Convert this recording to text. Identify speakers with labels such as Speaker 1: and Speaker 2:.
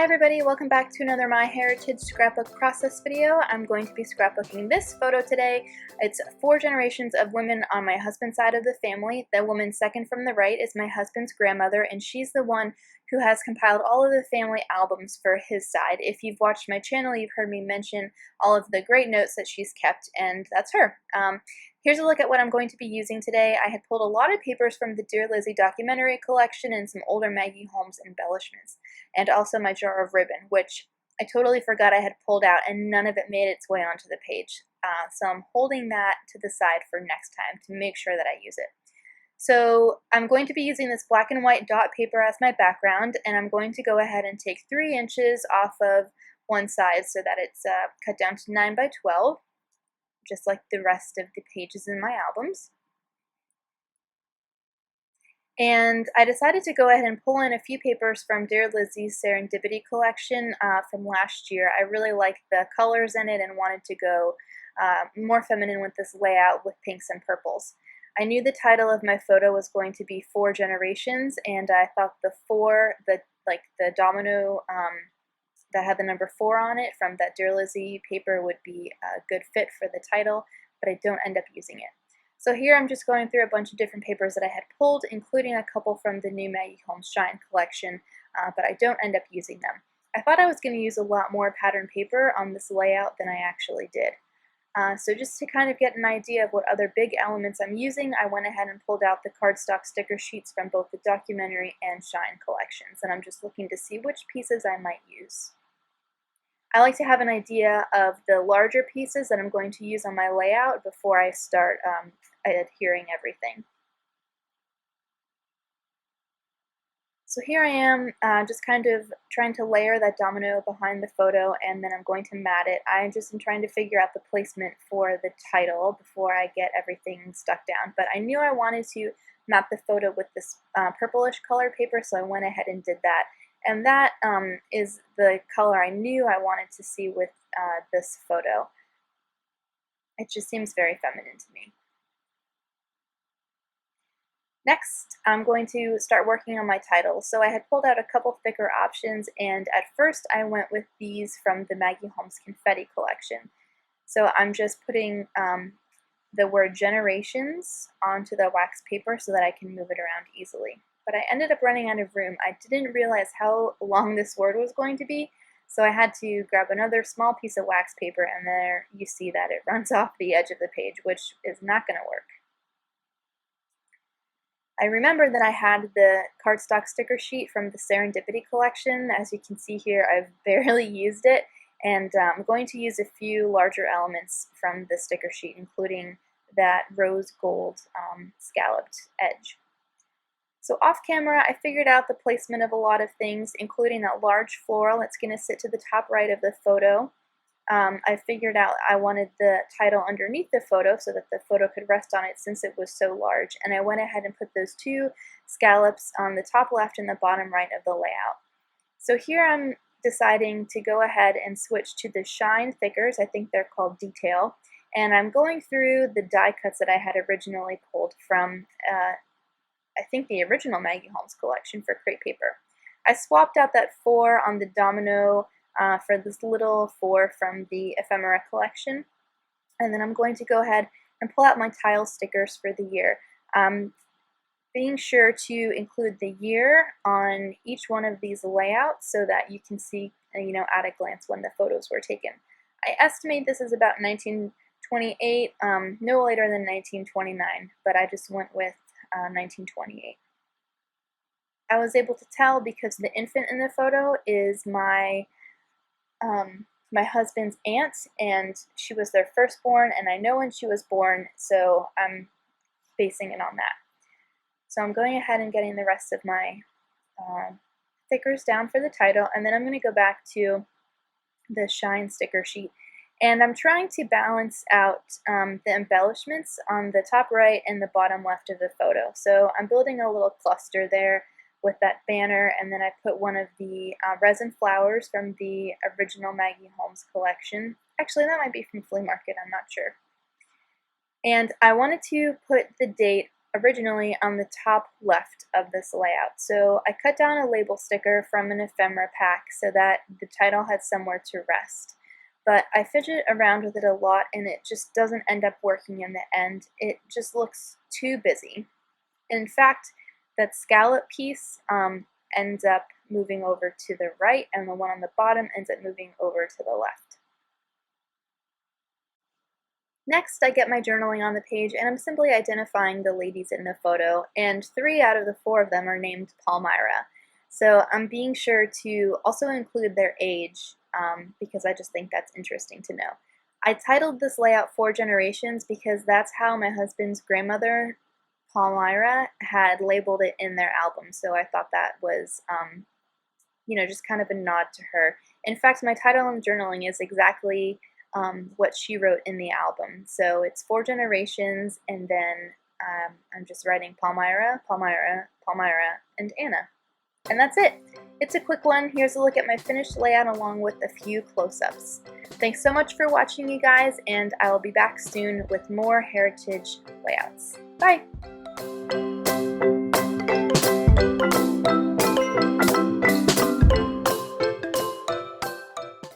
Speaker 1: everybody, welcome back to another My Heritage scrapbook process video. I'm going to be scrapbooking this photo today. It's 4 generations of women on my husband's side of the family. The woman second from the right is my husband's grandmother, and she's the one who has compiled all of the family albums for his side. If you've watched my channel, you've heard me mention all of the great notes that she's kept, and that's her. Here's a look at what I'm going to be using today. I had pulled a lot of papers from the Dear Lizzie documentary collection and some older Maggie Holmes embellishments, and also my jar of ribbon, which I totally forgot I had pulled out, and none of it made its way onto the page. So I'm holding that to the side for next time to make sure that I use it. So I'm going to be using this black and white dot paper as my background, and I'm going to go ahead and take 3 inches off of one side so that it's cut down to 9 by 12. Just like the rest of the pages in my albums. And I decided to go ahead and pull in a few papers from Dear Lizzie's Serendipity collection from last year. I really liked the colors in it and wanted to go more feminine with this layout with pinks and purples. I knew the title of my photo was going to be 4 Generations, and I thought the domino that had the number 4 on it from that Dear Lizzie paper would be a good fit for the title, but I don't end up using it. So here I'm just going through a bunch of different papers that I had pulled, including a couple from the new Maggie Holmes Shine collection, but I don't end up using them. I thought I was going to use a lot more pattern paper on this layout than I actually did. So just to kind of get an idea of what other big elements I'm using, I went ahead and pulled out the cardstock sticker sheets from both the documentary and Shine collections, and I'm just looking to see which pieces I might use. I like to have an idea of the larger pieces that I'm going to use on my layout before I start adhering everything. So here I am just kind of trying to layer that domino behind the photo, and then I'm going to mat it. I just am trying to figure out the placement for the title before I get everything stuck down. But I knew I wanted to map the photo with this purplish color paper, so I went ahead and did that. And that is the color I knew I wanted to see with this photo. It just seems very feminine to me. Next, I'm going to start working on my title. So I had pulled out a couple thicker options, and at first I went with these from the Maggie Holmes Confetti collection. So I'm just putting the word Generations onto the wax paper so that I can move it around easily. But I ended up running out of room. I didn't realize how long this word was going to be, so I had to grab another small piece of wax paper, and there you see that it runs off the edge of the page, which is not going to work. I remembered that I had the cardstock sticker sheet from the Serendipity collection. As you can see here, I've barely used it, and I'm going to use a few larger elements from the sticker sheet, including that rose gold scalloped edge. So off camera, I figured out the placement of a lot of things, including that large floral that's going to sit to the top right of the photo. I figured out I wanted the title underneath the photo so that the photo could rest on it since it was so large, and I went ahead and put those 2 scallops on the top left and the bottom right of the layout. So here I'm deciding to go ahead and switch to the Shine thickers. I think they're called Detail, and I'm going through the die cuts that I had originally pulled from I think the original Maggie Holmes collection for crepe paper. I swapped out that 4 on the domino for this little 4 from the ephemera collection, and then I'm going to go ahead and pull out my tile stickers for the year. Being sure to include the year on each one of these layouts so that you can see, at a glance when the photos were taken. I estimate this is about 1928, no later than 1929, but I just went with 1928. I was able to tell because the infant in the photo is my husband's aunt, and she was their firstborn, and I know when she was born, so I'm basing it on that. So I'm going ahead and getting the rest of my stickers down for the title, and then I'm going to go back to the Shine sticker sheet. And I'm trying to balance out the embellishments on the top right and the bottom left of the photo. So I'm building a little cluster there with that banner, and then I put one of the resin flowers from the original Maggie Holmes collection. Actually, that might be from Flea Market, I'm not sure. And I wanted to put the date originally on the top left of this layout. So I cut down a label sticker from an ephemera pack so that the title had somewhere to rest. But I fidget around with it a lot and it just doesn't end up working in the end. It just looks too busy. In fact, that scallop piece ends up moving over to the right, and the one on the bottom ends up moving over to the left. Next, I get my journaling on the page, and I'm simply identifying the ladies in the photo, and 3 out of the 4 of them are named Palmyra. So I'm being sure to also include their age, because I just think that's interesting to know. I titled this layout 4 Generations because that's how my husband's grandmother, Palmyra, had labeled it in their album, so I thought that was, just kind of a nod to her. In fact, my title on journaling is exactly what she wrote in the album. So it's 4 Generations, and then I'm just writing Palmyra, Palmyra, Palmyra, and Anna. And that's it. It's a quick one. Here's a look at my finished layout along with a few close-ups. Thanks so much for watching, you guys, and I will be back soon with more heritage layouts. Bye!